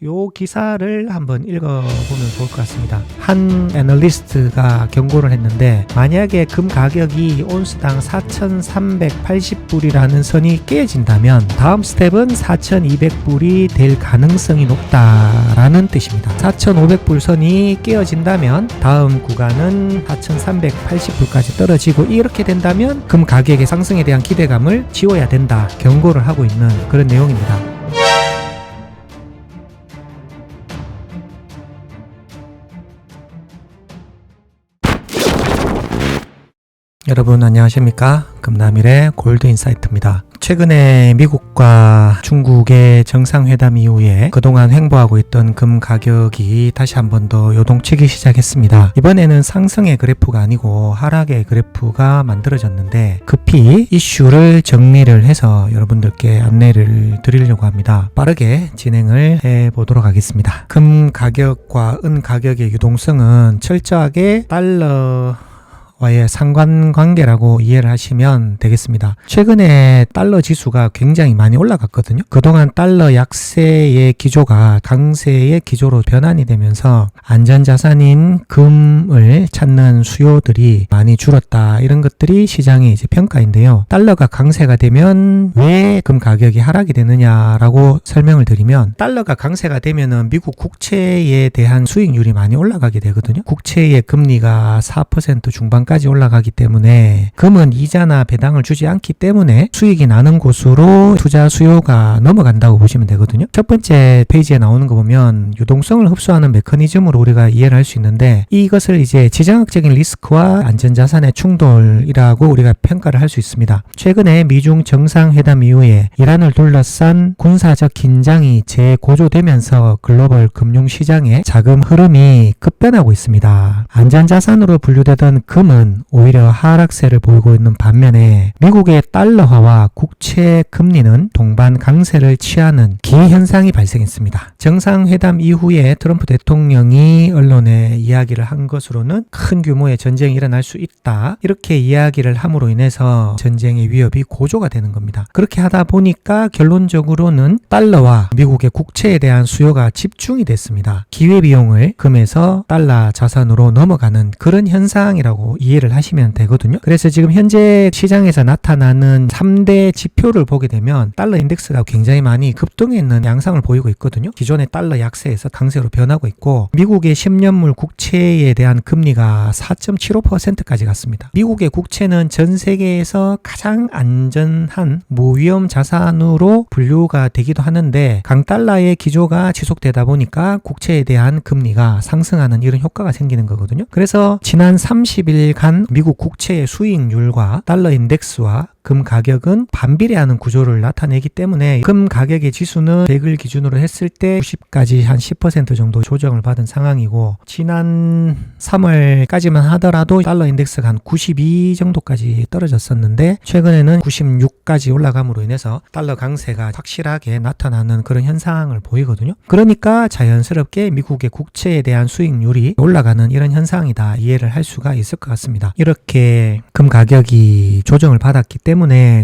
요 기사를 한번 읽어보면 좋을 것 같습니다. 한 애널리스트가 경고를 했는데, 만약에 금 가격이 온스당 4,380불이라는 선이 깨진다면 다음 스텝은 4,200불이 될 가능성이 높다라는 뜻입니다. 4,500불 선이 깨어진다면 다음 구간은 4,380불까지 떨어지고, 이렇게 된다면 금 가격의 상승에 대한 기대감을 지워야 된다, 경고를 하고 있는 그런 내용입니다. 여러분 안녕하십니까? 금남일의 골드인사이트입니다. 최근에 미국과 중국의 정상회담 이후에 그동안 횡보하고 있던 금 가격이 다시 한 번 더 요동치기 시작했습니다. 이번에는 상승의 그래프가 아니고 하락의 그래프가 만들어졌는데, 급히 이슈를 정리를 해서 여러분들께 안내를 드리려고 합니다. 빠르게 진행을 해보도록 하겠습니다. 금 가격과 은 가격의 유동성은 철저하게 달러와의 상관관계라고 이해를 하시면 되겠습니다. 최근에 달러 지수가 굉장히 많이 올라갔거든요. 그동안 달러 약세의 기조가 강세의 기조로 변환이 되면서 안전자산인 금을 찾는 수요들이 많이 줄었다, 이런 것들이 시장의 이제 평가인데요. 달러가 강세가 되면 왜 금 가격이 하락이 되느냐라고 설명을 드리면, 달러가 강세가 되면은 미국 국채에 대한 수익률이 많이 올라가게 되거든요. 국채의 금리가 4% 중반까지 올라가기 때문에 금은 이자나 배당을 주지 않기 때문에 수익이 나는 곳으로 투자 수요가 넘어간다고 보시면 되거든요. 첫 번째 페이지에 나오는 거 보면 유동성을 흡수하는 메커니즘으로 우리가 이해를 할 수 있는데, 이것을 이제 지정학적인 리스크와 안전자산의 충돌이라고 우리가 평가를 할 수 있습니다. 최근에 미중 정상회담 이후에 이란을 둘러싼 군사적 긴장이 재고조되면서 글로벌 금융시장의 자금 흐름이 급변하고 있습니다. 안전자산으로 분류되던 금은 오히려 하락세를 보이고 있는 반면에 미국의 달러화와 국채 금리는 동반 강세를 취하는 기현상이 발생했습니다. 정상회담 이후에 트럼프 대통령이 언론에 이야기를 한 것으로는 큰 규모의 전쟁이 일어날 수 있다, 이렇게 이야기를 함으로 인해서 전쟁의 위협이 고조가 되는 겁니다. 그렇게 하다 보니까 결론적으로는 달러와 미국의 국채에 대한 수요가 집중이 됐습니다. 기회비용을 금에서 달러 자산으로 넘어가는 그런 현상이라고 이해를 하시면 되거든요. 그래서 지금 현재 시장에서 나타나는 3대 지표를 보게 되면 달러 인덱스가 굉장히 많이 급등해 있는 양상을 보이고 있거든요. 기존의 달러 약세에서 강세로 변하고 있고, 미국의 10년물 국채에 대한 금리가 4.75%까지 갔습니다. 미국의 국채는 전 세계에서 가장 안전한 무위험 자산으로 분류가 되기도 하는데, 강달러의 기조가 지속되다 보니까 국채에 대한 금리가 상승하는 이런 효과가 생기는 거거든요. 그래서 지난 30일간 미국 국채의 수익률과 달러 인덱스와 금 가격은 반비례하는 구조를 나타내기 때문에 금 가격의 지수는 100을 기준으로 했을 때 90까지 한 10% 정도 조정을 받은 상황이고, 지난 3월까지만 하더라도 달러 인덱스가 한 92 정도까지 떨어졌었는데, 최근에는 96까지 올라감으로 인해서 달러 강세가 확실하게 나타나는 그런 현상을 보이거든요. 그러니까 자연스럽게 미국의 국채에 대한 수익률이 올라가는 이런 현상이다, 이해를 할 수가 있을 것 같습니다. 이렇게 금 가격이 조정을 받았기 때문에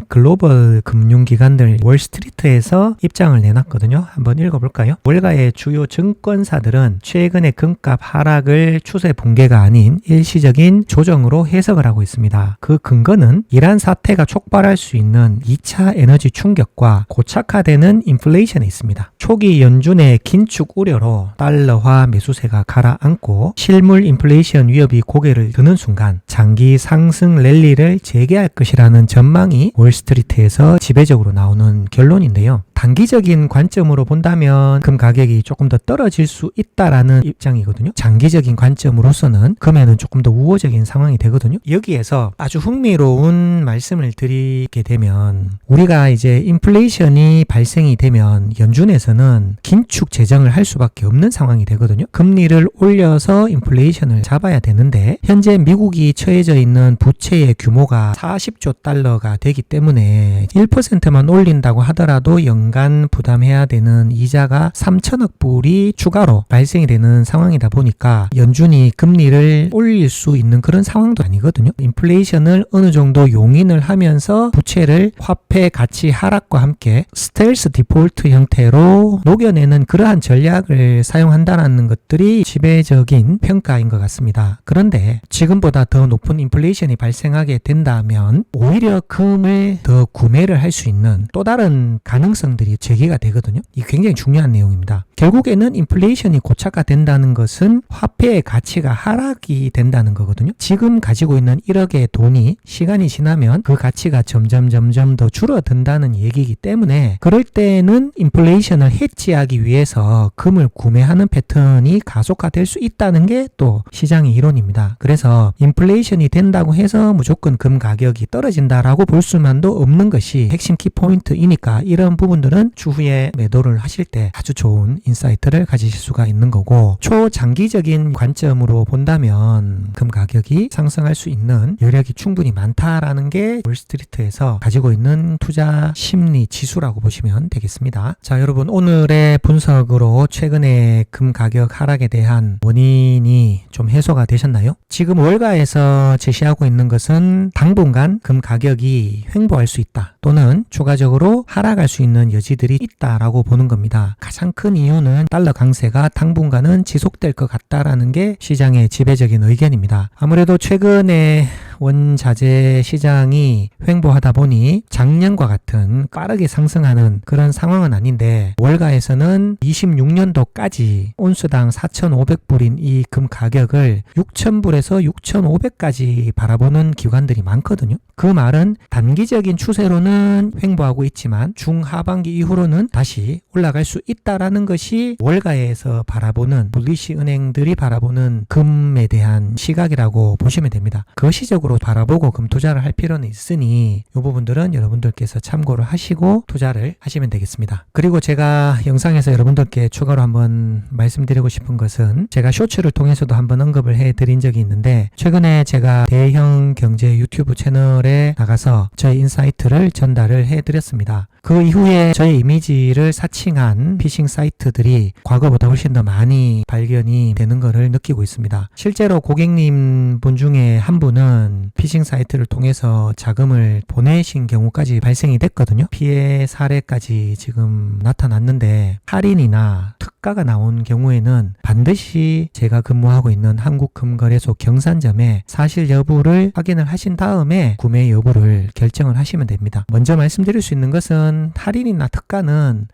글로벌 금융기관들 월스트리트에서 입장을 내놨거든요. 한번 읽어볼까요? 월가의 주요 증권사들은 최근의 금값 하락을 추세 붕괴가 아닌 일시적인 조정으로 해석을 하고 있습니다. 그 근거는 이란 사태가 촉발할 수 있는 2차 에너지 충격과 고착화되는 인플레이션에 있습니다. 초기 연준의 긴축 우려로 달러화 매수세가 가라앉고 실물 인플레이션 위협이 고개를 드는 순간 장기 상승 랠리를 재개할 것이라는 전망이 월스트리트에서 지배적으로 나오는 결론인데요. 단기적인 관점으로 본다면 금 가격이 조금 더 떨어질 수 있다라는 입장이거든요. 장기적인 관점으로서는 금에는 조금 더 우호적인 상황이 되거든요. 여기에서 아주 흥미로운 말씀을 드리게 되면, 우리가 이제 인플레이션이 발생이 되면 연준에서는 긴축 재정을 할 수밖에 없는 상황이 되거든요. 금리를 올려서 인플레이션을 잡아야 되는데, 현재 미국이 처해져 있는 부채의 규모가 40조 달러가 5%가 되기 때문에 1%만 올린다고 하더라도 연간 부담해야 되는 이자가 3천억 불이 추가로 발생이 되는 상황이다 보니까 연준이 금리를 올릴 수 있는 그런 상황도 아니거든요. 인플레이션을 어느 정도 용인을 하면서 부채를 화폐 가치 하락과 함께 스텔스 디폴트 형태로 녹여내는 그러한 전략을 사용한다는 것들이 지배적인 평가인 것 같습니다. 그런데 지금보다 더 높은 인플레이션이 발생하게 된다면 오히려 금을 더 구매를 할 수 있는 또 다른 가능성들이 제기가 되거든요. 이게 굉장히 중요한 내용입니다. 결국에는 인플레이션이 고착화된다는 것은 화폐의 가치가 하락이 된다는 거거든요. 지금 가지고 있는 1억의 돈이 시간이 지나면 그 가치가 점점 더 줄어든다는 얘기이기 때문에 그럴 때는 인플레이션을 해치하기 위해서 금을 구매하는 패턴이 가속화될 수 있다는 게 또 시장의 이론입니다. 그래서 인플레이션이 된다고 해서 무조건 금 가격이 떨어진다라고 볼 수만도 없는 것이 핵심 키포인트이니까 이런 부분들은 추후에 매도를 하실 때 아주 좋은 인사이트를 가지실 수가 있는 거고, 초장기적인 관점으로 본다면 금 가격이 상승할 수 있는 여력이 충분히 많다라는 게 월스트리트에서 가지고 있는 투자 심리 지수라고 보시면 되겠습니다. 자, 여러분, 오늘의 분석으로 최근에 금 가격 하락에 대한 원인이 좀 해소가 되셨나요? 지금 월가에서 제시하고 있는 것은 당분간 금 가격이 횡보할 수 있다, 또는 추가적으로 하락할 수 있는 여지들이 있다라고 보는 겁니다. 가장 큰 이유는 달러 강세가 당분간은 지속될 것 같다라는 게 시장의 지배적인 의견입니다. 아무래도 최근에 원자재 시장이 횡보하다 보니 작년과 같은 빠르게 상승하는 그런 상황은 아닌데, 월가에서는 26년도까지 온수당 4,500불인 이 금 가격을 6,000불에서 6,500까지 바라보는 기관들이 많거든요. 그 말은 단기적인 추세로는 횡보하고 있지만 중하반기 이후로는 다시 올라갈 수 있다라는 것이 월가에서 바라보는, 물리시 은행들이 바라보는 금에 대한 시각이라고 보시면 됩니다. 거시적으로 바라보고 금 투자를 할 필요는 있으니 이 부분들은 여러분들께서 참고를 하시고 투자를 하시면 되겠습니다. 그리고 제가 영상에서 여러분들께 추가로 한번 말씀드리고 싶은 것은, 제가 쇼츠를 통해서도 한번 언급을 해드린 적이 있는데, 최근에 제가 대형 경제 유튜브 채널에 나가서 저의 인사이트를 전달을 해드렸습니다. 그 이후에 저의 이미지를 사칭한 피싱 사이트들이 과거보다 훨씬 더 많이 발견이 되는 것을 느끼고 있습니다. 실제로 고객님 분 중에 한 분은 피싱 사이트를 통해서 자금을 보내신 경우까지 발생이 됐거든요. 피해 사례까지 지금 나타났는데, 할인이나 특가가 나온 경우에는 반드시 제가 근무하고 있는 한국금거래소 경산점에 사실 여부를 확인을 하신 다음에 구매 여부를 결정을 하시면 됩니다. 먼저 말씀드릴 수 있는 것은 할인이나 특가는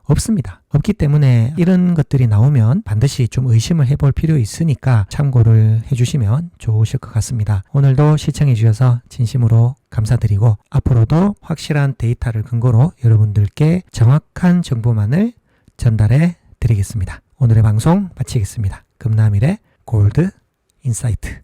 없습니다. 없기 때문에 이런 것들이 나오면 반드시 좀 의심을 해볼 필요 있으니까 참고를 해주시면 좋으실 것 같습니다. 오늘도 시청해 주셔서 진심으로 감사드리고, 앞으로도 확실한 데이터를 근거로 여러분들께 정확한 정보만을 전달해 드리겠습니다. 오늘의 방송 마치겠습니다. 금남일의 골드 인사이트.